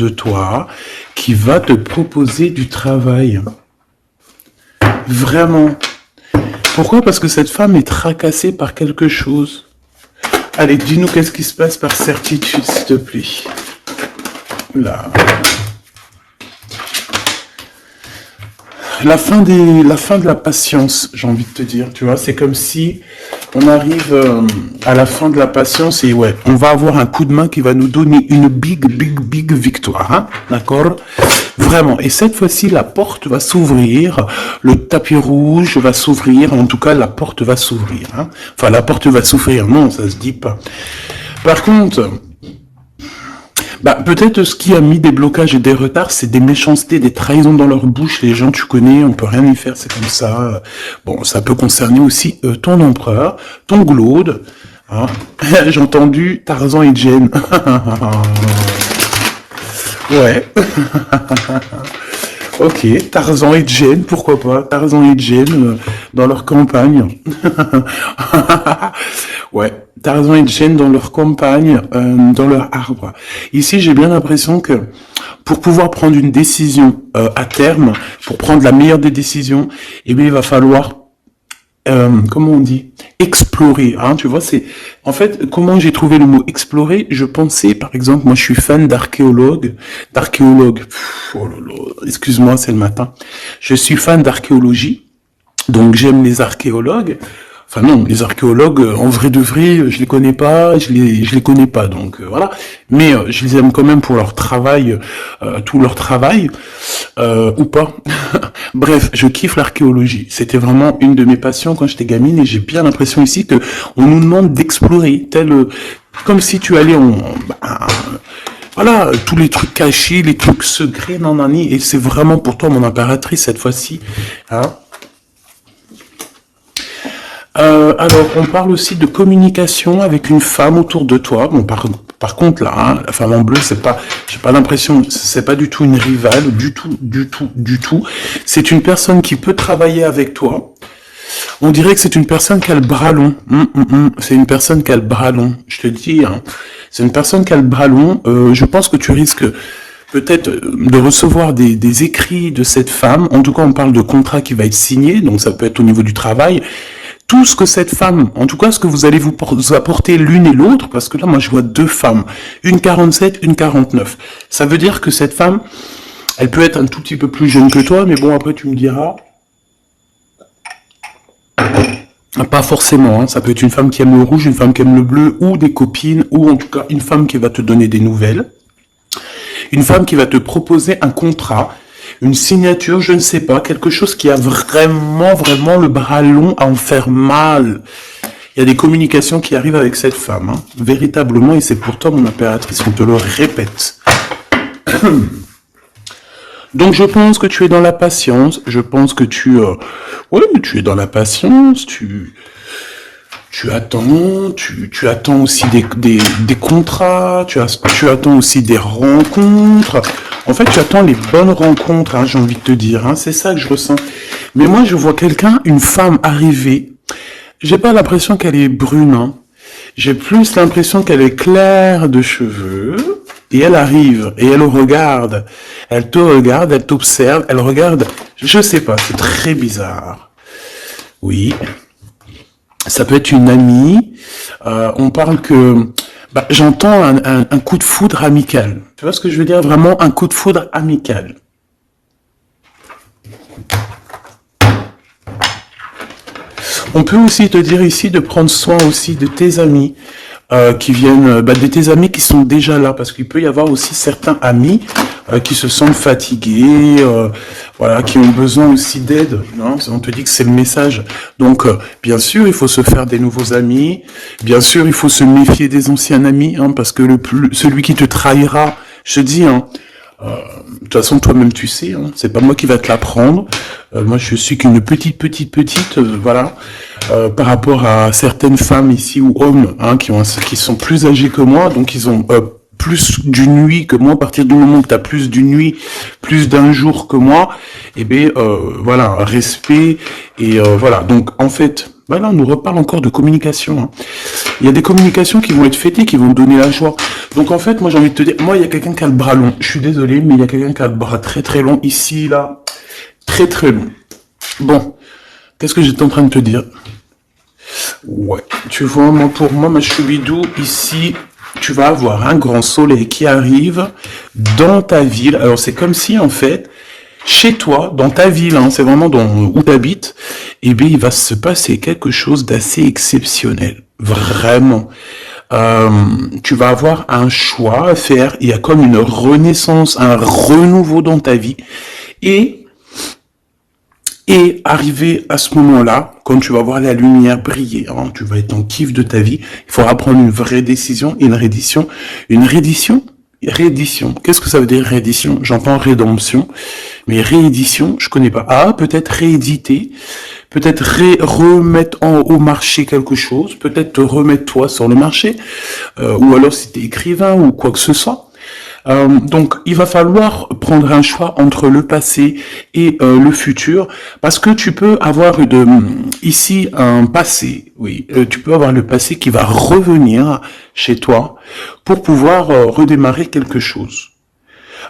de toi qui va te proposer du travail. Vraiment. Pourquoi? Parce que cette femme est tracassée par quelque chose. Allez, dis-nous qu'est-ce qui se passe par certitude, s'il te plaît. Là. La fin de la patience, j'ai envie de te dire, tu vois, c'est comme si on arrive à la fin de la patience et ouais, on va avoir un coup de main qui va nous donner une big victoire, hein, d'accord? Vraiment. Et cette fois-ci, la porte va s'ouvrir, le tapis rouge va s'ouvrir, en tout cas, la porte va s'ouvrir, hein. Enfin, la porte va s'ouvrir, non, ça se dit pas. Par contre, bah, peut-être ce qui a mis des blocages et des retards, c'est des méchancetés, des trahisons dans leur bouche. Les gens, tu connais, on peut rien y faire, c'est comme ça. Bon, ça peut concerner aussi ton empereur, ton glaude. Hein. J'ai entendu Tarzan et Jane. Ouais. Ok, Tarzan et Jane, pourquoi pas? Tarzan et Jane dans leur campagne. Ouais, Tarzan et Jane dans leur campagne, dans leur arbre. Ici, j'ai bien l'impression que pour pouvoir prendre une décision à terme, pour prendre la meilleure des décisions, eh bien, il va falloir comment on dit, explorer, hein, tu vois, c'est, en fait, comment j'ai trouvé le mot explorer, je pensais, par exemple, moi je suis fan d'archéologue, oh là là, excuse-moi, c'est le matin, je suis fan d'archéologie, donc j'aime les archéologues, enfin non, les archéologues, en vrai de vrai, je les connais pas, je les connais pas, donc voilà, mais je les aime quand même pour leur travail, tout leur travail, ou pas. Bref, je kiffe l'archéologie. C'était vraiment une de mes passions quand j'étais gamine et j'ai bien l'impression ici que on nous demande d'explorer, comme si tu allais voilà, tous les trucs cachés, les trucs secrets, nanani, et c'est vraiment pour toi mon impératrice cette fois-ci, hein. Alors, on parle aussi de communication avec une femme autour de toi. Bon, par contre, là, hein, la femme en bleu, j'ai pas l'impression, c'est pas du tout une rivale, du tout. C'est une personne qui peut travailler avec toi. On dirait que c'est une personne qui a le bras long. C'est une personne qui a le bras long. Je te dis, hein, c'est une personne qui a le bras long. Je pense que tu risques peut-être de recevoir des écrits de cette femme. En tout cas, on parle de contrat qui va être signé, donc ça peut être au niveau du travail. Tout ce que cette femme, en tout cas ce que vous allez vous apporter l'une et l'autre, parce que là moi je vois deux femmes, une 47, une 49. Ça veut dire que cette femme, elle peut être un tout petit peu plus jeune que toi, mais bon après tu me diras, pas forcément, hein. Ça peut être une femme qui aime le rouge, une femme qui aime le bleu, ou des copines, ou en tout cas une femme qui va te donner des nouvelles, une femme qui va te proposer un contrat, une signature, je ne sais pas, quelque chose qui a vraiment le bras long à en faire mal. Il y a des communications qui arrivent avec cette femme, hein, véritablement, et c'est pour toi mon impératrice, on te le répète. Donc je pense que tu es dans la patience, je pense que tu es dans la patience, tu attends, tu attends aussi des contrats, tu attends aussi des rencontres. En fait, tu attends les bonnes rencontres, hein, j'ai envie de te dire, hein, c'est ça que je ressens. Mais moi, je vois une femme arriver. J'ai pas l'impression qu'elle est brune, hein. J'ai plus l'impression qu'elle est claire de cheveux. Et elle arrive, et elle regarde. Elle te regarde, elle t'observe, elle regarde. Je sais pas, c'est très bizarre. Oui. Ça peut être une amie. On parle que... Bah, j'entends un coup de foudre amical. Tu vois ce que je veux dire? Vraiment un coup de foudre amical. On peut aussi te dire ici de prendre soin aussi de tes amis qui viennent, de tes amis qui sont déjà là, parce qu'il peut y avoir aussi certains amis qui se sentent fatigués, voilà, qui ont besoin aussi d'aide. Hein, on te dit que c'est le message. Donc, bien sûr, il faut se faire des nouveaux amis. Bien sûr, il faut se méfier des anciens amis, hein, parce que celui qui te trahira, je te dis, hein, de toute façon, toi-même, tu sais, hein, c'est pas moi qui va te l'apprendre. Moi, je suis qu'une petite, voilà, par rapport à certaines femmes ici ou hommes, hein, qui sont plus âgés que moi, donc ils ont plus d'une nuit que moi. À partir du moment que tu as plus d'une nuit, plus d'un jour que moi, eh bien, voilà, respect et voilà. Donc, en fait, Voilà, on nous reparle encore de communication. Hein. Il y a des communications qui vont être fêtées, qui vont donner la joie. Donc en fait, moi j'ai envie de te dire, moi il y a quelqu'un qui a le bras long. Je suis désolé, mais il y a quelqu'un qui a le bras très très long ici, là. Très très long. Bon, qu'est-ce que j'étais en train de te dire? Ouais, tu vois, moi pour moi, ma choubidou, ici, tu vas avoir un grand soleil qui arrive dans ta ville. Alors c'est comme si en fait, chez toi, dans ta ville, hein, c'est vraiment où tu habites, eh bien il va se passer quelque chose d'assez exceptionnel. Vraiment. Tu vas avoir un choix à faire. Il y a comme une renaissance, un renouveau dans ta vie. Et arrivé à ce moment-là, quand tu vas voir la lumière briller, hein, tu vas être en kiff de ta vie, il faudra prendre une vraie décision, une reddition. Une reddition? Réédition. Qu'est-ce que ça veut dire réédition? J'entends rédemption, mais réédition, je connais pas. Ah, peut-être rééditer, peut-être remettre au marché quelque chose, peut-être te remettre toi sur le marché, ou alors si t'es écrivain ou quoi que ce soit. Donc, il va falloir prendre un choix entre le passé et le futur, parce que tu peux avoir ici un passé, oui, tu peux avoir le passé qui va revenir chez toi pour pouvoir redémarrer quelque chose.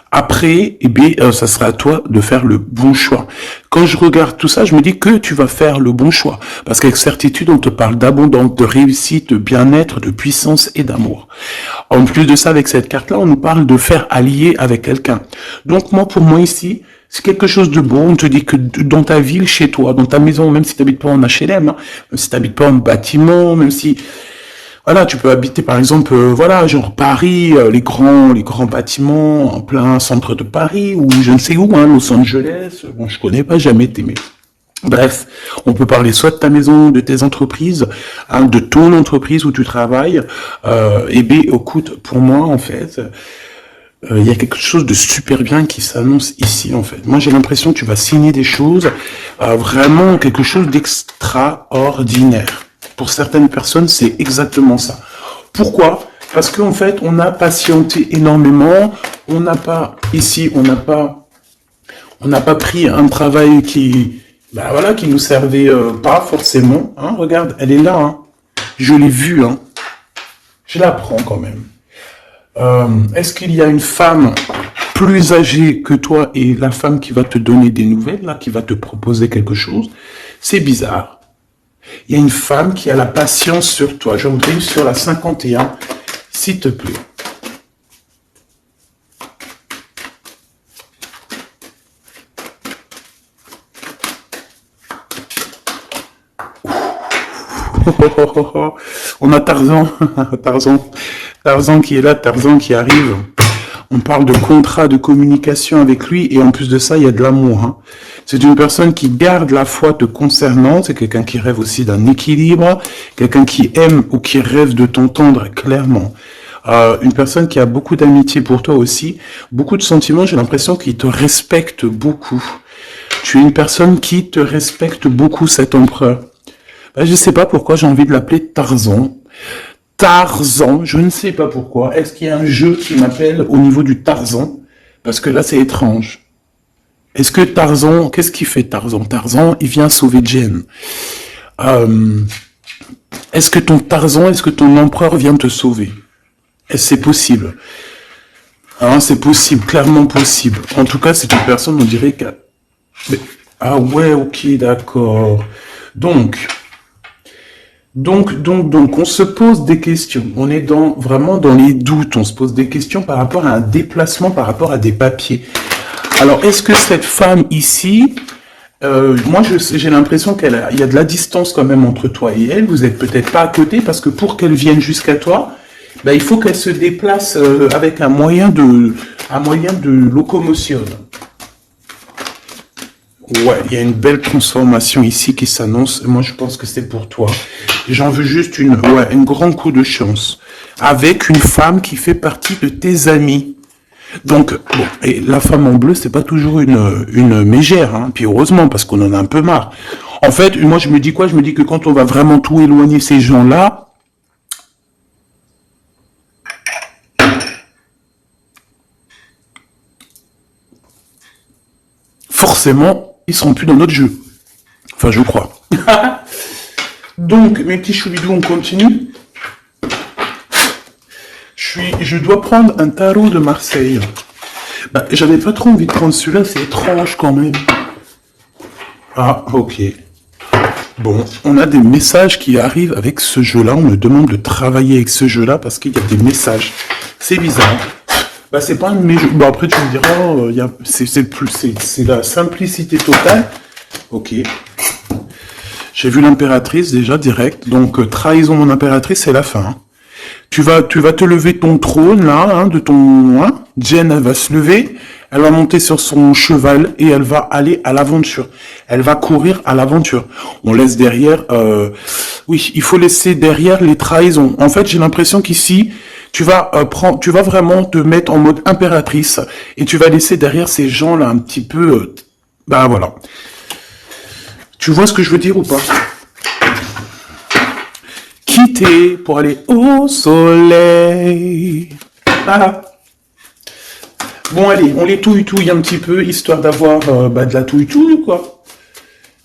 Après, eh bien, ça sera à toi de faire le bon choix. Quand je regarde tout ça, je me dis que tu vas faire le bon choix. Parce qu'avec certitude, on te parle d'abondance, de réussite, de bien-être, de puissance et d'amour. En plus de ça, avec cette carte-là, on nous parle de faire allier avec quelqu'un. Donc moi, pour moi ici, c'est quelque chose de beau. On te dit que dans ta ville, chez toi, dans ta maison, même si tu n'habites pas en HLM, hein, même si tu n'habites pas en bâtiment, même si voilà, tu peux habiter par exemple, voilà, genre Paris, les grands bâtiments en plein centre de Paris ou je ne sais où, hein, Los Angeles. Bon, je connais pas, jamais été, mais bref, on peut parler soit de ta maison, de tes entreprises, hein, de ton entreprise où tu travailles. Et bien, écoute, pour moi, en fait, il y a quelque chose de super bien qui s'annonce ici, en fait. Moi, j'ai l'impression que tu vas signer des choses, vraiment quelque chose d'extraordinaire. Pour certaines personnes, c'est exactement ça. Pourquoi? Parce qu'en fait, on a patienté énormément. On n'a pas, ici, on n'a pas pris un travail qui nous servait pas forcément. Hein, regarde, elle est là. Hein. Je l'ai vue. Hein. Je la prends quand même. Est-ce qu'il y a une femme plus âgée que toi et la femme qui va te donner des nouvelles, là, qui va te proposer quelque chose? C'est bizarre. Il y a une femme qui a la patience sur toi. Je voudrais sur la 51, s'il te plaît. On a Tarzan, Tarzan qui est là, Tarzan qui arrive. On parle de contrat, de communication avec lui, et en plus de ça, il y a de l'amour. Hein. C'est une personne qui garde la foi te concernant, c'est quelqu'un qui rêve aussi d'un équilibre, quelqu'un qui aime ou qui rêve de t'entendre clairement. Une personne qui a beaucoup d'amitié pour toi aussi, beaucoup de sentiments, j'ai l'impression qu'il te respecte beaucoup. Tu es une personne qui te respecte beaucoup, cet empereur. Ben, je ne sais pas pourquoi j'ai envie de l'appeler Tarzan. Tarzan, je ne sais pas pourquoi. Est-ce qu'il y a un jeu qui m'appelle au niveau du Tarzan? Parce que là, c'est étrange. Est-ce que Tarzan, qu'est-ce qu'il fait Tarzan? Tarzan, il vient sauver Jen. Est-ce que ton empereur vient te sauver? Est-ce que c'est possible? Hein, c'est possible, clairement possible. En tout cas, c'est une personne, on dirait que... Ah ouais, ok, d'accord. Donc, on se pose des questions. On est vraiment dans les doutes. On se pose des questions par rapport à un déplacement, par rapport à des papiers. Alors, est-ce que cette femme ici, moi, j'ai l'impression qu'il y a de la distance quand même entre toi et elle. Vous n'êtes peut-être pas à côté parce que pour qu'elle vienne jusqu'à toi, ben, il faut qu'elle se déplace avec un moyen de locomotion. Ouais, il y a une belle transformation ici qui s'annonce. Moi, je pense que c'est pour toi. J'en veux juste un grand coup de chance. Avec une femme qui fait partie de tes amis. Donc, bon, et la femme en bleu, c'est pas toujours une mégère, hein. Puis heureusement, parce qu'on en a un peu marre. En fait, moi, je me dis quoi? Je me dis que quand on va vraiment tout éloigner ces gens-là, forcément, ils seront plus dans notre jeu. Enfin, je crois. Donc, mes petits choubidous, on continue. Je dois prendre un tarot de Marseille. Bah, j'avais pas trop envie de prendre celui-là, c'est étrange quand même. Ah, ok. Bon, on a des messages qui arrivent avec ce jeu-là. On me demande de travailler avec ce jeu-là parce qu'il y a des messages. C'est bizarre. Bah, c'est pas un de mes jeux. Bon, après, tu me diras, c'est la simplicité totale. Ok. J'ai vu l'impératrice déjà direct. Donc, trahison mon impératrice, c'est la fin. Hein. Tu vas te lever de ton trône, là, hein, de ton... Hein. Jen, elle va se lever, elle va monter sur son cheval et elle va aller à l'aventure. Elle va courir à l'aventure. On laisse derrière... Oui, il faut laisser derrière les trahisons. En fait, j'ai l'impression qu'ici, tu vas vraiment te mettre en mode impératrice et tu vas laisser derrière ces gens-là un petit peu... bah voilà. Tu vois ce que je veux dire ou pas? Quitter pour aller au soleil. Ah. Bon, allez, on les touille un petit peu, histoire d'avoir de la touille quoi.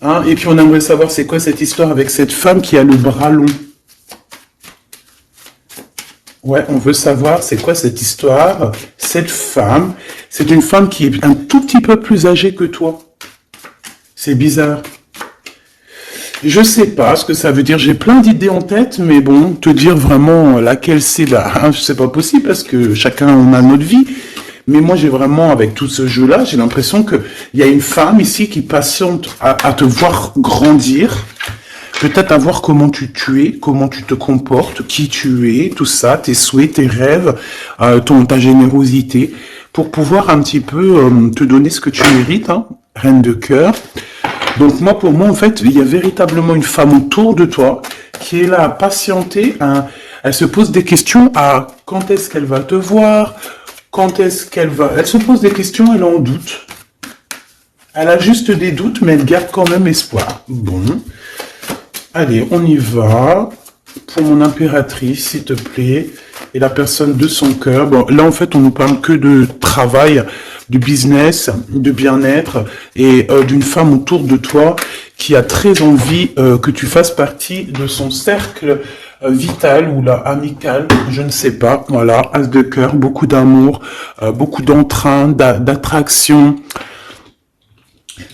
Hein, et puis on aimerait savoir c'est quoi cette histoire avec cette femme qui a le bras long. Ouais, on veut savoir c'est quoi cette histoire. Cette femme, c'est une femme qui est un tout petit peu plus âgée que toi. C'est bizarre. Je sais pas ce que ça veut dire. J'ai plein d'idées en tête, mais bon, te dire vraiment laquelle c'est, bah, hein, c'est pas possible parce que chacun on a notre vie. Mais moi, j'ai vraiment, avec tout ce jeu-là, j'ai l'impression que il y a une femme ici qui patiente à te voir grandir, peut-être à voir comment tu es, comment tu te comportes, qui tu es, tout ça, tes souhaits, tes rêves, ta générosité, pour pouvoir un petit peu te donner ce que tu mérites, hein, reine de cœur. Donc moi, pour moi, en fait, il y a véritablement une femme autour de toi qui est là à patienter. Elle se pose des questions à quand est-ce qu'elle va te voir, quand est-ce qu'elle va... Elle se pose des questions, elle est en doute. Elle a juste des doutes, mais elle garde quand même espoir. Bon. Allez, on y va. Pour mon impératrice, s'il te plaît. Et la personne de son cœur. Bon, là, en fait, on nous parle que de travail, de business, de bien-être et d'une femme autour de toi qui a très envie que tu fasses partie de son cercle vital ou là amical, je ne sais pas. Voilà, as de cœur, beaucoup d'amour, beaucoup d'entrain, d'attraction,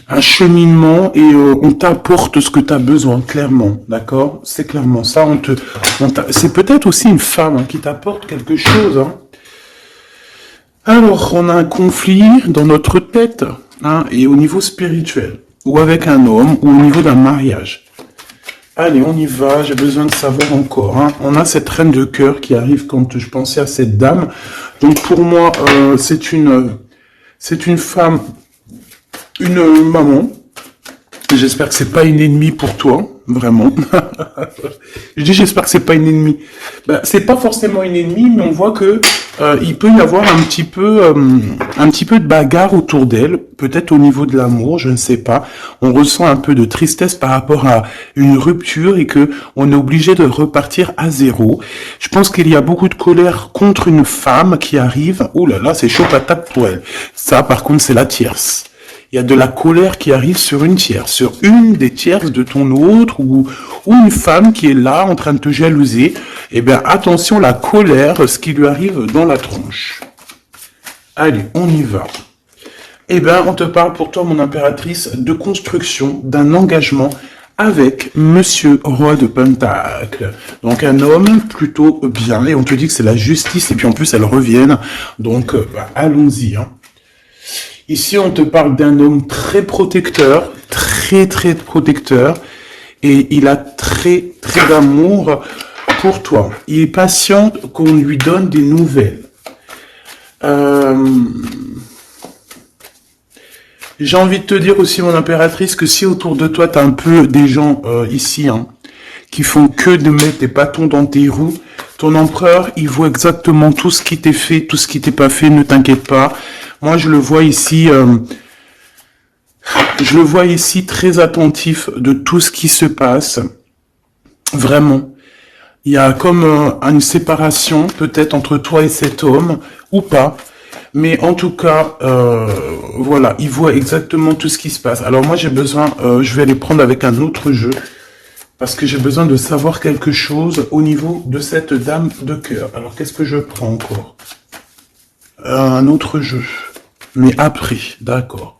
un cheminement et on t'apporte ce que tu as besoin, clairement, d'accord? C'est clairement ça. C'est peut-être aussi une femme hein, qui t'apporte quelque chose. Hein. Alors, on a un conflit dans notre tête hein, et au niveau spirituel, ou avec un homme, ou au niveau d'un mariage. Allez, on y va, j'ai besoin de savoir encore. Hein. On a cette reine de cœur qui arrive quand je pensais à cette dame. Donc pour moi, c'est une femme, une maman. J'espère que c'est pas une ennemie pour toi, vraiment. Je dis j'espère que c'est pas une ennemie. Ben, c'est pas forcément une ennemie, mais on voit que il peut y avoir un petit peu de bagarre autour d'elle, peut-être au niveau de l'amour, je ne sais pas. On ressent un peu de tristesse par rapport à une rupture et que on est obligé de repartir à zéro. Je pense qu'il y a beaucoup de colère contre une femme qui arrive. Ouh là là, c'est chaud patate pour elle. Ça, par contre, c'est la tierce. Il y a de la colère qui arrive sur une tierce, sur une des tierces de ton autre ou une femme qui est là en train de te jalouser. Eh bien, attention, la colère, ce qui lui arrive dans la tronche. Allez, on y va. Eh bien, on te parle pour toi, mon impératrice, de construction, d'un engagement avec Monsieur Roi de Pentacle. Donc, un homme plutôt bien. Et on te dit que c'est la justice et puis en plus, elle revienne. Donc, allons-y, hein. Ici, on te parle d'un homme très protecteur, très protecteur, et il a très d'amour pour toi. Il est patient qu'on lui donne des nouvelles. J'ai envie de te dire aussi, mon impératrice, que si autour de toi, tu as un peu des gens ici, hein, qui font que de mettre des bâtons dans tes roues, ton empereur, il voit exactement tout ce qui t'est fait, tout ce qui t'est pas fait, ne t'inquiète pas. Moi, je le vois ici très attentif de tout ce qui se passe. Vraiment. Il y a comme une séparation, peut-être, entre toi et cet homme, ou pas. Mais en tout cas, voilà, il voit exactement tout ce qui se passe. Alors moi, j'ai besoin, je vais aller prendre avec un autre jeu. Parce que j'ai besoin de savoir quelque chose au niveau de cette dame de cœur. Alors, qu'est-ce que je prends encore? Un autre jeu. Mais après, d'accord.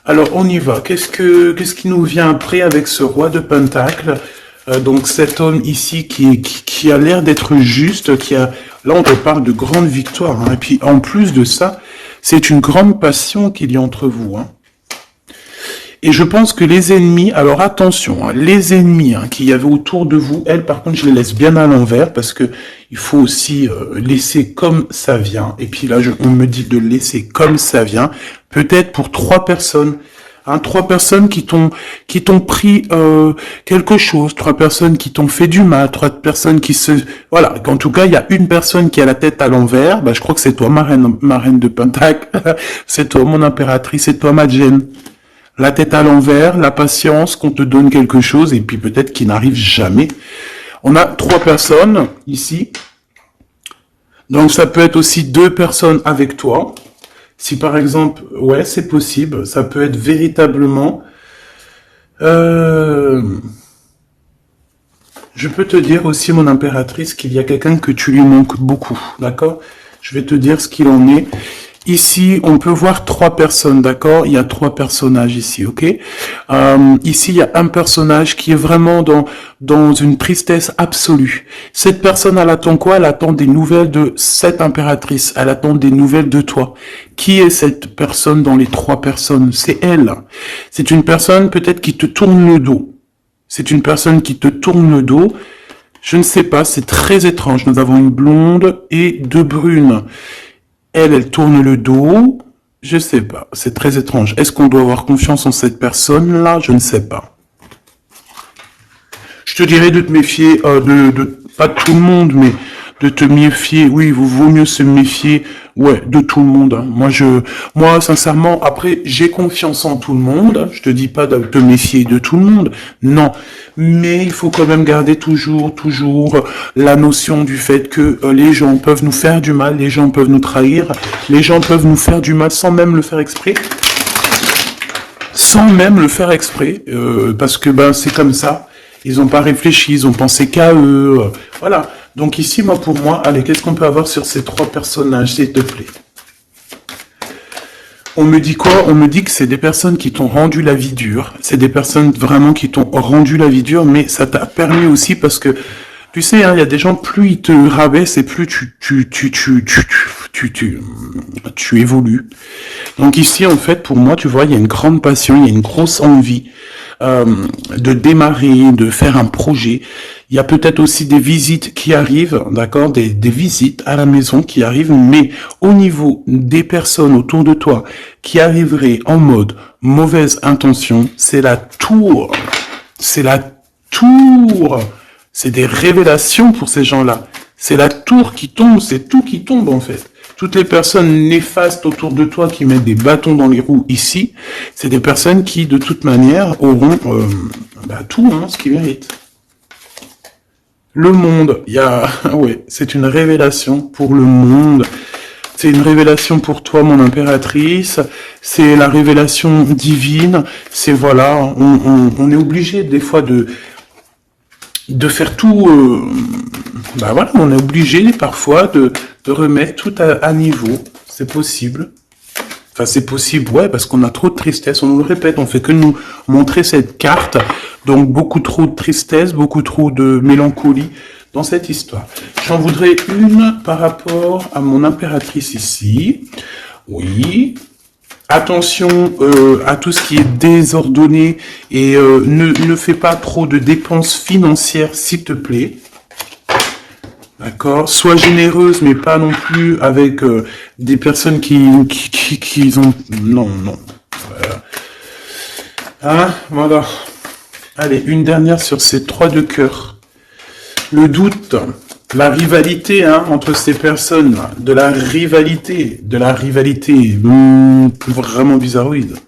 Alors, on y va. Qu'est-ce qui nous vient après avec ce roi de Pentacle? Donc, cet homme ici qui a l'air d'être juste, là, on te parle de grande victoire. Hein. Et puis, en plus de ça, c'est une grande passion qu'il y a entre vous. Hein. Et je pense que les ennemis, alors attention, hein, les ennemis qu'il y avait autour de vous, elles par contre je les laisse bien à l'envers parce que il faut aussi laisser comme ça vient. Et puis là on me dit de laisser comme ça vient, peut-être pour 3 personnes. Hein, 3 personnes qui t'ont pris quelque chose, 3 personnes qui t'ont fait du mal, 3 personnes qui se... Voilà, en tout cas, il y a une personne qui a la tête à l'envers, bah, je crois que c'est toi, ma reine de Pentacle, c'est toi, mon impératrice, c'est toi, ma Jen. La tête à l'envers, la patience, qu'on te donne quelque chose, et puis peut-être qu'il n'arrive jamais. On a 3 personnes, ici. Donc ça peut être aussi 2 personnes avec toi. Si par exemple, ouais, c'est possible, ça peut être véritablement... Je peux te dire aussi, mon impératrice, qu'il y a quelqu'un que tu lui manques beaucoup, d'accord? Je vais te dire ce qu'il en est. Ici, on peut voir 3 personnes, d'accord? Il y a 3 personnages ici, ok? Ici, il y a un personnage qui est vraiment dans une tristesse absolue. Cette personne, elle attend quoi? Elle attend des nouvelles de cette impératrice. Elle attend des nouvelles de toi. Qui est cette personne dans les 3 personnes? C'est elle. C'est une personne peut-être qui te tourne le dos. C'est une personne qui te tourne le dos. Je ne sais pas, c'est très étrange. Nous avons une blonde et 2 brunes. Elle tourne le dos, je sais pas, c'est très étrange. Est-ce qu'on doit avoir confiance en cette personne-là? Je ne sais pas. Je te dirais de te méfier, pas de tout le monde, mais de te méfier, oui, il vaut mieux se méfier, ouais, de tout le monde. Hein. Moi, sincèrement, après, j'ai confiance en tout le monde, je te dis pas de te méfier de tout le monde, non. Mais il faut quand même garder toujours la notion du fait que les gens peuvent nous faire du mal, les gens peuvent nous trahir, les gens peuvent nous faire du mal sans même le faire exprès. Sans même le faire exprès, parce que ben c'est comme ça. Ils n'ont pas réfléchi, ils ont pensé qu'à eux. Voilà. Donc ici, pour moi, allez, qu'est-ce qu'on peut avoir sur ces 3 personnages, s'il te plaît? On me dit quoi? On me dit que c'est des personnes qui t'ont rendu la vie dure. C'est des personnes vraiment qui t'ont rendu la vie dure, mais ça t'a permis aussi parce que, tu sais, il y a des gens, plus ils te rabaissent et plus tu évolues. Donc ici, en fait, pour moi, tu vois, il y a une grande passion, il y a une grosse envie de démarrer, de faire un projet. Il y a peut-être aussi des visites qui arrivent, d'accord, des visites à la maison qui arrivent, mais au niveau des personnes autour de toi qui arriveraient en mode mauvaise intention, c'est la tour. C'est la tour. C'est des révélations pour ces gens-là. C'est la tour qui tombe, c'est tout qui tombe en fait. Toutes les personnes néfastes autour de toi qui mettent des bâtons dans les roues ici, c'est des personnes qui, de toute manière, auront tout, ce qu'ils méritent. Le monde, ouais, c'est une révélation pour le monde. C'est une révélation pour toi, mon impératrice. C'est la révélation divine. C'est voilà, on est obligé des fois de faire tout. Voilà, on est obligé parfois de remettre tout à niveau. C'est possible. Enfin, c'est possible, ouais, parce qu'on a trop de tristesse. On nous le répète, on fait que nous montrer cette carte. Donc, beaucoup trop de tristesse, beaucoup trop de mélancolie dans cette histoire. J'en voudrais une par rapport à mon impératrice ici. Oui. Attention à tout ce qui est désordonné et ne fais pas trop de dépenses financières, s'il te plaît. D'accord. Sois généreuse, mais pas non plus avec des personnes qui ont... Non. Voilà. Voilà. Allez, une dernière sur ces 3 de cœur. Le doute, la rivalité entre ces personnes, de la rivalité, vraiment bizarroïde.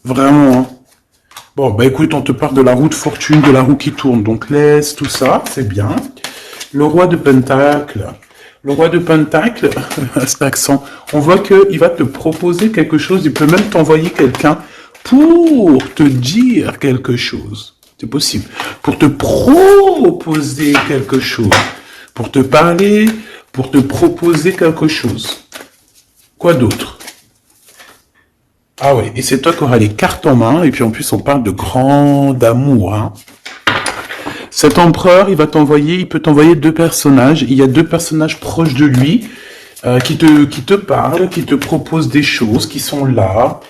Vraiment. Bon, écoute, on te parle de la roue de fortune, de la roue qui tourne, donc laisse tout ça, c'est bien. Le roi de Pentacle, cet accent, on voit qu'il va te proposer quelque chose, il peut même t'envoyer quelqu'un pour te dire quelque chose. C'est possible. Pour te proposer quelque chose. Pour te parler, pour te proposer quelque chose. Quoi d'autre? Ah ouais, et c'est toi qui auras les cartes en main, et puis en plus on parle de grand amour. Hein. Cet empereur, il peut t'envoyer deux personnages. Il y a deux personnages proches de lui qui te parlent, qui te proposent des choses, qui sont là.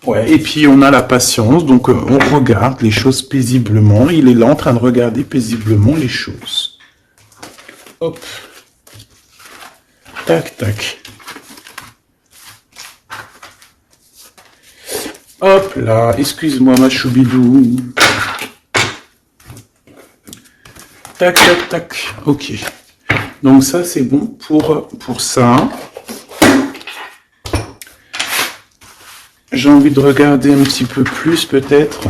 Ouais, et puis on a la patience, donc on regarde les choses paisiblement. Il est là en train de regarder paisiblement les choses. Hop. Tac, tac. Hop là, excuse-moi ma choubidou. Tac, tac, tac. Ok. Donc ça, c'est bon pour ça. J'ai envie de regarder un petit peu plus, peut-être.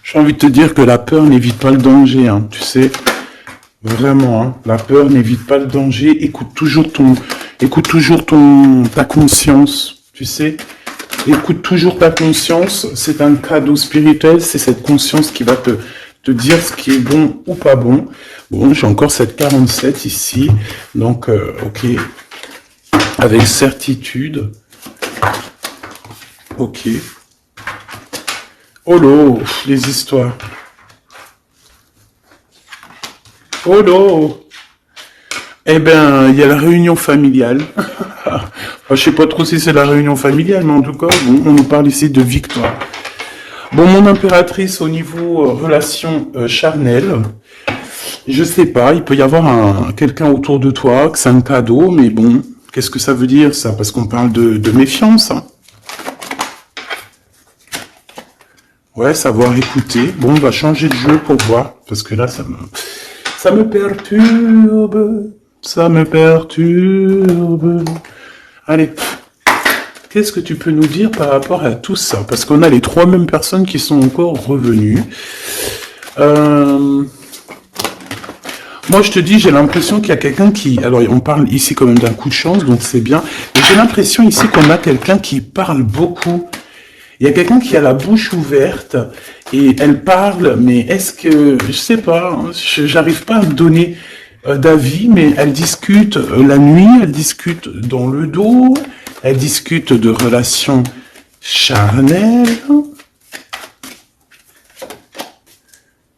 J'ai envie de te dire que la peur n'évite pas le danger, hein, tu sais. Vraiment, hein, la peur n'évite pas le danger. Écoute toujours ta conscience, tu sais. Écoute toujours ta conscience. C'est un cadeau spirituel. C'est cette conscience qui va te dire ce qui est bon ou pas bon. Bon, j'ai encore cette 47 ici. Donc, ok. Avec certitude. Ok. Oh là, les histoires. Oh là. Eh ben, il y a la réunion familiale. Enfin, je sais pas trop si c'est la réunion familiale, mais en tout cas, bon, on nous parle ici de victoire. Bon, mon impératrice, au niveau relation charnelle, je sais pas, il peut y avoir quelqu'un autour de toi, que c'est un cadeau, mais bon, qu'est-ce que ça veut dire, ça? Parce qu'on parle de méfiance, hein. Ouais, savoir écouter. Bon, on va changer de jeu pour voir, parce que là, ça me perturbe. Ça me perturbe. Allez, qu'est-ce que tu peux nous dire par rapport à tout ça? Parce qu'on a les trois mêmes personnes qui sont encore revenues. Moi, je te dis, j'ai l'impression qu'il y a quelqu'un qui... Alors, on parle ici quand même d'un coup de chance, donc c'est bien. Mais j'ai l'impression ici qu'on a quelqu'un qui parle beaucoup. Il y a quelqu'un qui a la bouche ouverte et elle parle, mais est-ce que... Je sais pas, hein, j'arrive pas à me donner d'avis, mais elle discute la nuit, elle discute dans le dos, elle discute de relations charnelles.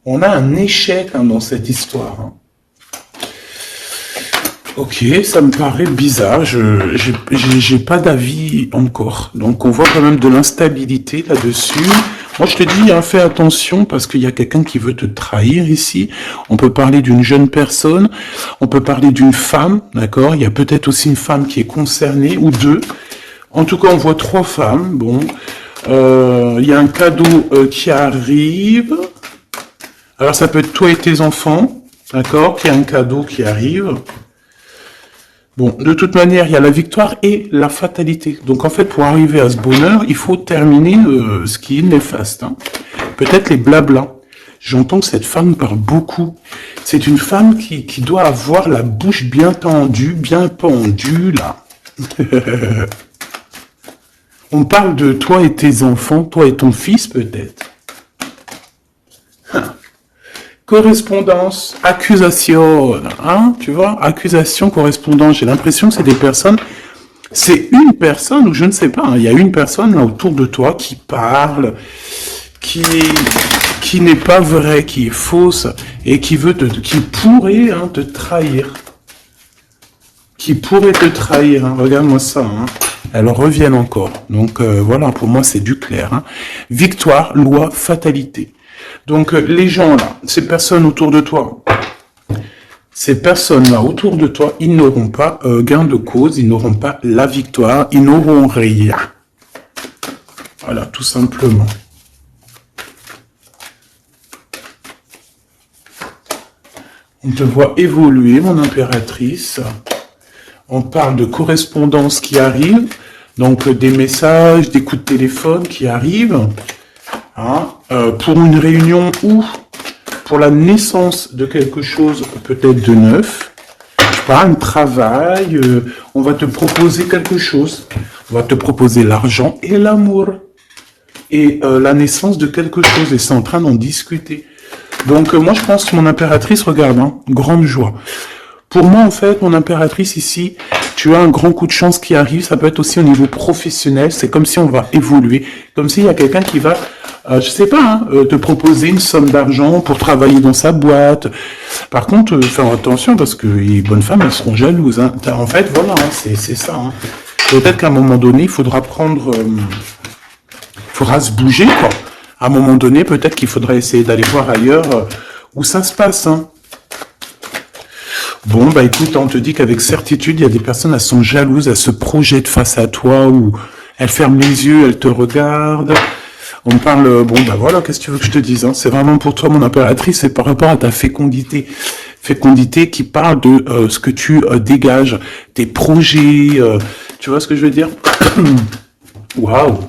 On a un échec hein, dans cette histoire. Hein. Ok, ça me paraît bizarre, j'ai pas d'avis encore. Donc on voit quand même de l'instabilité là-dessus. Moi je te dis, hein, fais attention parce qu'il y a quelqu'un qui veut te trahir ici. On peut parler d'une jeune personne, on peut parler d'une femme, d'accord? Il y a peut-être aussi une femme qui est concernée, ou deux. En tout cas, on voit trois femmes, bon. Il y a un cadeau qui arrive. Alors ça peut être toi et tes enfants, d'accord? Il y a un cadeau qui arrive. Bon, de toute manière, il y a la victoire et la fatalité. Donc, en fait, pour arriver à ce bonheur, il faut terminer ce qui est néfaste. Hein. Peut-être les blablas. J'entends que cette femme parle beaucoup. C'est une femme qui doit avoir la bouche bien tendue, bien pendue, là. On parle de toi et tes enfants, toi et ton fils, peut-être. Correspondance, accusation, hein, tu vois, accusation, correspondance, j'ai l'impression que c'est des personnes, c'est une personne, ou je ne sais pas, hein, il y a une personne là autour de toi qui parle, qui n'est pas vraie, qui est fausse, et qui pourrait hein, te trahir. Qui pourrait te trahir, hein, regarde-moi ça, hein. Elles reviennent encore, donc voilà, pour moi c'est du clair. Hein. Victoire, loi, fatalité. Donc, les gens là, ces personnes autour de toi, ils n'auront pas gain de cause, ils n'auront pas la victoire, ils n'auront rien. Voilà, tout simplement. On te voit évoluer, mon impératrice. On parle de correspondance qui arrive, donc des messages, des coups de téléphone qui arrivent. Hein, pour une réunion ou pour la naissance de quelque chose peut-être de neuf. Je pas, un travail, on va te proposer quelque chose. On va te proposer l'argent et l'amour. Et la naissance de quelque chose. Et c'est en train d'en discuter. Donc moi je pense que mon impératrice, regarde, hein, grande joie. Pour moi en fait, mon impératrice ici, tu as un grand coup de chance qui arrive. Ça peut être aussi au niveau professionnel. C'est comme si on va évoluer. Comme s'il y a quelqu'un qui va, je sais pas, hein, te proposer une somme d'argent pour travailler dans sa boîte. Par contre, faire attention parce que les bonnes femmes, elles seront jalouses. Hein. En fait, voilà, hein, c'est ça. Hein. Peut-être qu'à un moment donné, il faudra prendre... faudra se bouger, quoi. À un moment donné, peut-être qu'il faudra essayer d'aller voir ailleurs où ça se passe. Hein. Bon, bah écoute, on te dit qu'avec certitude, il y a des personnes, elles sont jalouses, elles se projettent face à toi, ou elles ferment les yeux, elles te regardent. On parle, bon, bah voilà, qu'est-ce que tu veux que je te dise, hein. C'est vraiment pour toi, mon impératrice, c'est par rapport à ta fécondité. Fécondité qui parle de ce que tu dégages, tes projets, tu vois ce que je veux dire? Waouh!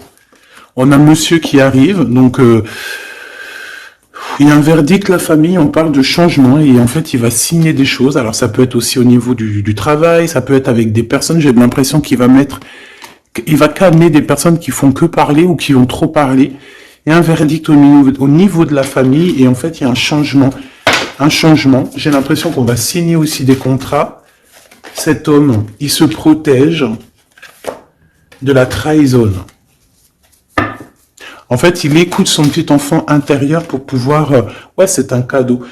On a monsieur qui arrive, donc il y a un verdict, la famille, on parle de changement, et en fait, il va signer des choses. Alors, ça peut être aussi au niveau du travail, ça peut être avec des personnes, j'ai l'impression qu'il va calmer des personnes qui font que parler ou qui ont trop parlé. Il y a un verdict au niveau de la famille, et en fait, il y a un changement. Un changement. J'ai l'impression qu'on va signer aussi des contrats. Cet homme, il se protège de la trahison. En fait, il écoute son petit enfant intérieur pour pouvoir... ouais, c'est un cadeau.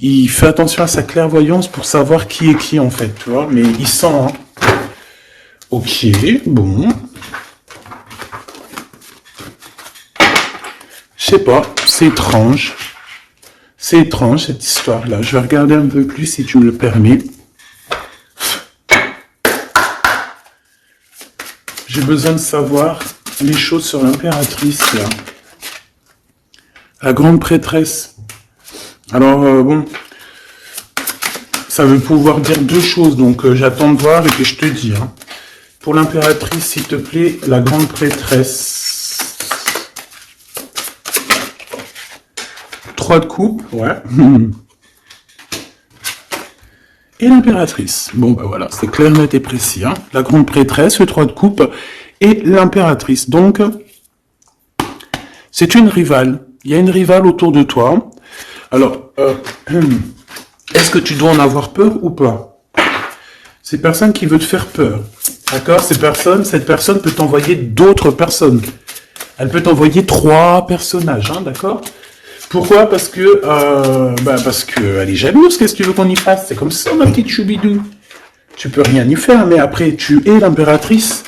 Il fait attention à sa clairvoyance pour savoir qui est qui, en fait, tu vois. Mais il sent, hein. Ok, bon. Je sais pas, c'est étrange. C'est étrange, cette histoire-là. Je vais regarder un peu plus, si tu me le permets. J'ai besoin de savoir... les choses sur l'impératrice, là. La grande prêtresse. Alors, bon, ça veut pouvoir dire deux choses, donc j'attends de voir et puis je te dis. Hein. Pour l'impératrice, s'il te plaît, la grande prêtresse. 3 de coupe, ouais. Et l'impératrice. Bon, ben voilà, c'est clair, net et précis. Hein. La grande prêtresse, le 3 de coupe... et l'impératrice. Donc, c'est une rivale. Il y a une rivale autour de toi. Alors, est-ce que tu dois en avoir peur ou pas? C'est personne qui veut te faire peur. D'accord? Cette personne peut t'envoyer d'autres personnes. Elle peut t'envoyer 3 personnages, hein, d'accord? Pourquoi? Parce que elle est jalouse. Qu'est-ce que tu veux qu'on y fasse? C'est comme ça, ma petite choubidou. Tu peux rien y faire, mais après, tu es l'impératrice.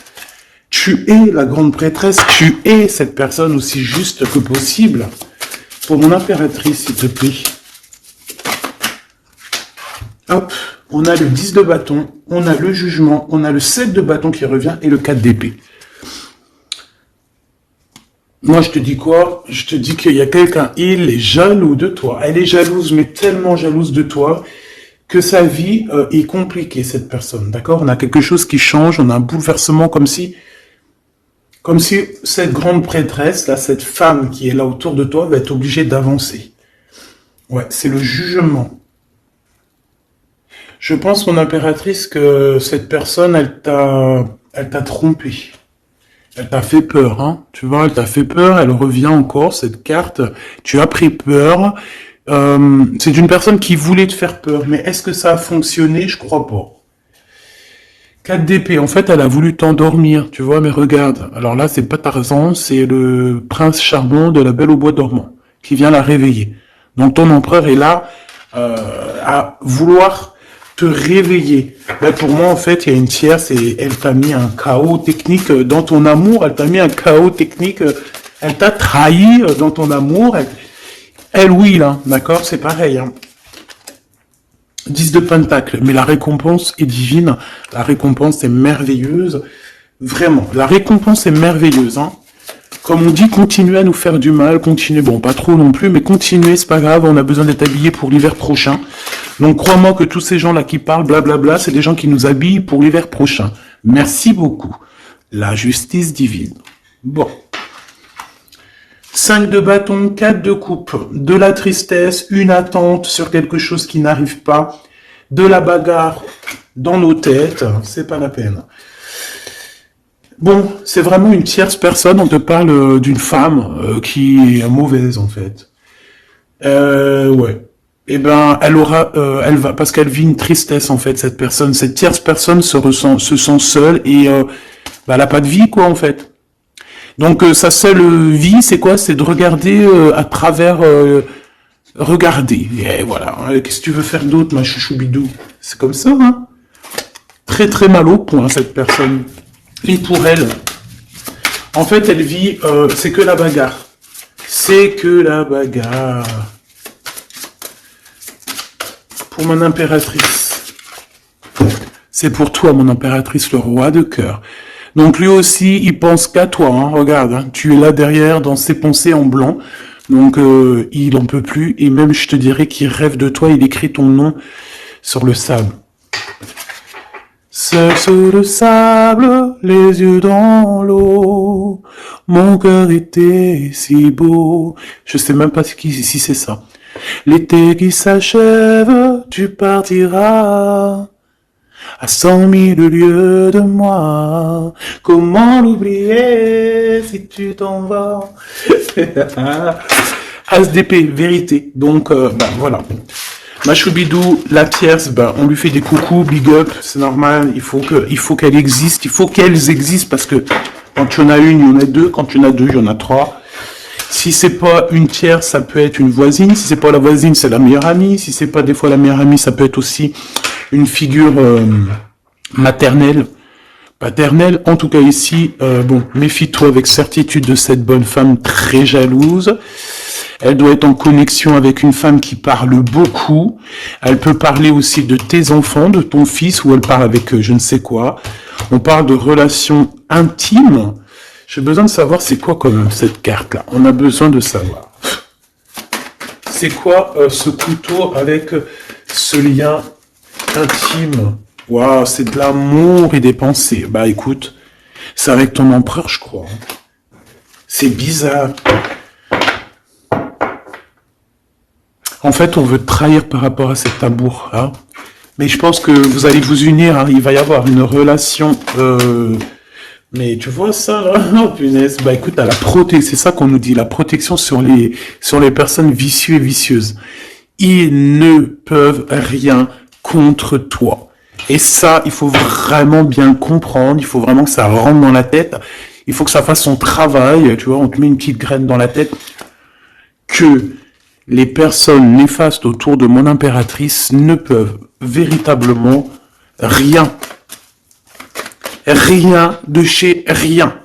Tu es la grande prêtresse, tu es cette personne aussi juste que possible. Pour mon impératrice, s'il te plaît. Hop, on a le 10 de bâton, on a le jugement, on a le 7 de bâton qui revient et le 4 d'épée. Moi, je te dis quoi? Je te dis qu'il y a quelqu'un, il est jaloux de toi. Elle est jalouse, mais tellement jalouse de toi que sa vie est compliquée, cette personne. D'accord? On a quelque chose qui change, on a un bouleversement comme si cette grande prêtresse, là, cette femme qui est là autour de toi, va être obligée d'avancer. Ouais, c'est le jugement. Je pense, mon impératrice, que cette personne, elle t'a trompé. Elle t'a fait peur, hein. Tu vois, elle t'a fait peur, elle revient encore, cette carte. Tu as pris peur. C'est une personne qui voulait te faire peur. Mais est-ce que ça a fonctionné? Je crois pas. 4 d'épée, en fait, elle a voulu t'endormir, tu vois, mais regarde. Alors là, c'est pas Tarzan, c'est le prince charmant de la Belle au bois dormant, qui vient la réveiller. Donc ton empereur est là à vouloir te réveiller. Ben, pour moi, en fait, il y a une tierce et elle t'a mis un chaos technique dans ton amour, elle t'a mis un chaos technique, elle t'a trahi dans ton amour. Elle oui, là, d'accord, c'est pareil, hein. 10 de pentacle, mais la récompense est divine, la récompense est merveilleuse, vraiment, la récompense est merveilleuse, hein. Comme on dit, continuez à nous faire du mal, continuez, bon, pas trop non plus, mais continuez, c'est pas grave, on a besoin d'être habillés pour l'hiver prochain. Donc, crois-moi que tous ces gens-là qui parlent, blablabla, c'est des gens qui nous habillent pour l'hiver prochain. Merci beaucoup. La justice divine. Bon. 5 de bâton, 4 de coupe, de la tristesse, une attente sur quelque chose qui n'arrive pas, de la bagarre dans nos têtes, c'est pas la peine. Bon, c'est vraiment une tierce personne, on te parle d'une femme qui est mauvaise en fait. Ouais. Eh ben, elle va, parce qu'elle vit une tristesse en fait, cette personne, cette tierce personne se sent seule et bah, elle a pas de vie quoi en fait. Donc sa seule vie, c'est quoi? C'est de regarder à travers, regarder. Et voilà. Qu'est-ce que tu veux faire d'autre, ma chouchoubidou? C'est comme ça, hein. Très très mal au point cette personne. Et pour elle, en fait, elle vit, c'est que la bagarre. C'est que la bagarre. Pour mon impératrice. C'est pour toi, mon impératrice, le roi de cœur. Donc lui aussi, il pense qu'à toi. Hein. Regarde, hein, tu es là derrière dans ses pensées en blanc. Donc il en peut plus. Et même, je te dirais qu'il rêve de toi. Il écrit ton nom sur le sable. Seul sous le sable, les yeux dans l'eau, mon cœur était si beau. Je sais même pas si c'est ça. L'été qui s'achève, tu partiras à 100 000 lieues de moi. Comment l'oublier si tu t'en vas? As d'épée, vérité. Donc, bah, voilà. Machoubidou, la tierce, ben, on lui fait des coucous, big up, c'est normal, il faut qu'elle existe, il faut qu'elles existent parce que quand tu en as une, il y en a deux, quand tu en as deux, il y en a trois. Si c'est pas une tierce, ça peut être une voisine, si c'est pas la voisine, c'est la meilleure amie, si c'est pas des fois la meilleure amie, ça peut être aussi une figure maternelle, paternelle. En tout cas ici, bon, méfie-toi avec certitude de cette bonne femme très jalouse. Elle doit être en connexion avec une femme qui parle beaucoup. Elle peut parler aussi de tes enfants, de ton fils, ou elle parle avec je ne sais quoi. On parle de relations intimes. J'ai besoin de savoir c'est quoi comme cette carte-là. On a besoin de savoir. C'est quoi ce couteau avec ce lien intime? Waouh, c'est de l'amour et des pensées. Bah écoute, c'est avec ton empereur, je crois. C'est bizarre. En fait, on veut te trahir par rapport à cet amour. Hein. Mais je pense que vous allez vous unir. Hein. Il va y avoir une relation. Mais tu vois ça là? Non, punaise. Bah écoute, à la protection, c'est ça qu'on nous dit, la protection sur les personnes vicieuses et vicieuses. Ils ne peuvent rien contre toi. Et ça, il faut vraiment bien comprendre. Il faut vraiment que ça rentre dans la tête. Il faut que ça fasse son travail. Tu vois, on te met une petite graine dans la tête que les personnes néfastes autour de mon impératrice ne peuvent véritablement rien. Rien de chez rien.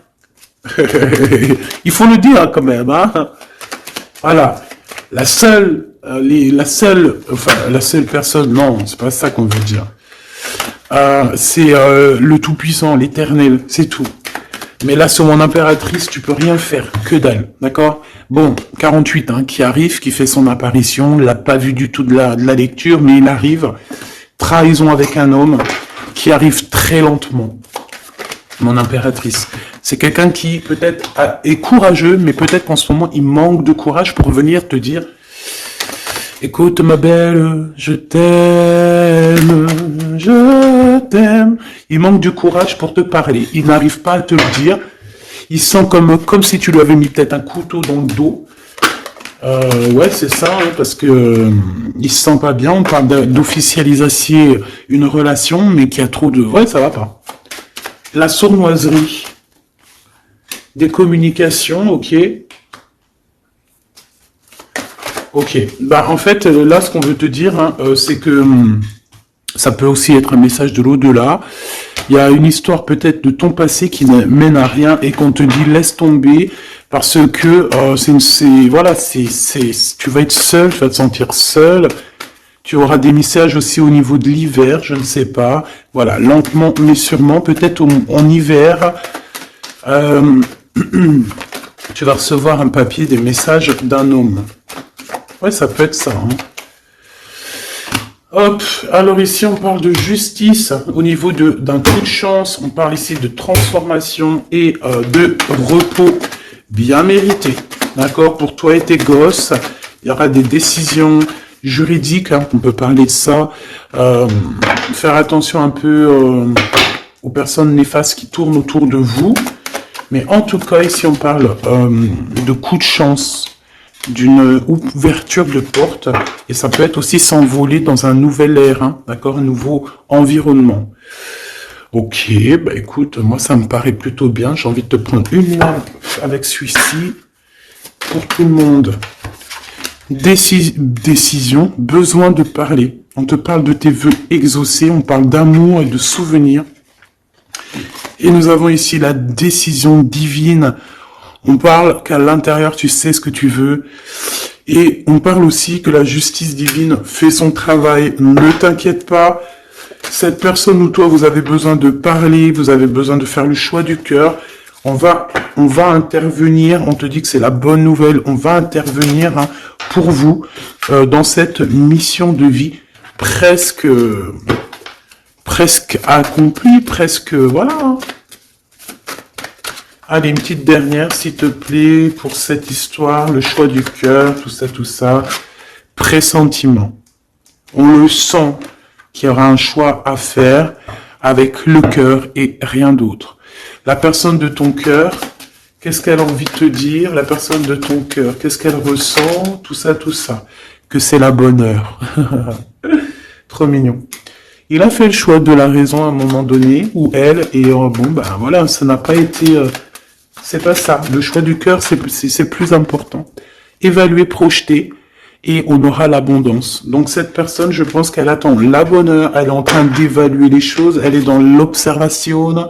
Il faut le dire quand même. Hein. Voilà. La seule personne, non, c'est pas ça qu'on veut dire. C'est le Tout-Puissant, l'Éternel, c'est tout. Mais là, sur mon impératrice, tu peux rien faire, que dalle, d'accord? Bon, 48, hein, qui arrive, qui fait son apparition, il l'a pas vu du tout de la lecture, mais il arrive. Trahison avec un homme qui arrive très lentement. Mon impératrice. C'est quelqu'un qui, peut-être, est courageux, mais peut-être qu'en ce moment, il manque de courage pour venir te dire « Écoute, ma belle, je t'aime, je t'aime. » Il manque du courage pour te parler. Il n'arrive pas à te le dire. Il sent comme si tu lui avais mis peut-être un couteau dans le dos. Ouais, c'est ça, hein, parce que il se sent pas bien. On parle d'officialiser une relation, mais qui a trop de... Ouais, ça va pas. La sournoiserie. Des communications, ok. Ok. Bah, en fait, là, ce qu'on veut te dire, hein, c'est que ça peut aussi être un message de l'au-delà. Il y a une histoire peut-être de ton passé qui ne mène à rien et qu'on te dit laisse tomber parce que tu vas être seul, tu vas te sentir seul. Tu auras des messages aussi au niveau de l'hiver, je ne sais pas. Voilà, lentement mais sûrement, peut-être en hiver, tu vas recevoir un papier, des messages d'un homme. Ouais, ça peut être ça. Hein. Hop, alors ici on parle de justice au niveau d'un coup de chance, on parle ici de transformation et de repos bien mérité, d'accord, pour toi et tes gosses, il y aura des décisions, juridique, hein, on peut parler de ça, faire attention un peu aux personnes néfastes qui tournent autour de vous. Mais en tout cas, ici, on parle de coup de chance, d'une ouverture de porte, et ça peut être aussi s'envoler dans un nouvel air, hein, d'accord, un nouveau environnement. Ok, bah écoute, moi ça me paraît plutôt bien. J'ai envie de te prendre une lampe avec celui-ci pour tout le monde. Décision, besoin de parler. On te parle de tes vœux exaucés, on parle d'amour et de souvenirs. Et nous avons ici la décision divine. On parle qu'à l'intérieur, tu sais ce que tu veux. Et on parle aussi que la justice divine fait son travail. Ne t'inquiète pas. Cette personne ou toi, vous avez besoin de parler, vous avez besoin de faire le choix du cœur. On va intervenir. On te dit que c'est la bonne nouvelle. On va intervenir, hein, pour vous dans cette mission de vie presque accomplie, presque, voilà. Hein. Allez, une petite dernière, s'il te plaît, pour cette histoire, le choix du cœur, tout ça. Pressentiment. On le sent qu'il y aura un choix à faire avec le cœur et rien d'autre. La personne de ton cœur, qu'est-ce qu'elle a envie de te dire? La personne de ton cœur, qu'est-ce qu'elle ressent? Tout ça. Que c'est la bonne heure. Trop mignon. Il a fait le choix de la raison à un moment donné, ou elle, et bon, ben voilà, ça n'a pas été... c'est pas ça. Le choix du cœur, c'est plus important. Évaluer, projeter, et on aura l'abondance. Donc cette personne, je pense qu'elle attend la bonne heure, elle est en train d'évaluer les choses, elle est dans l'observation,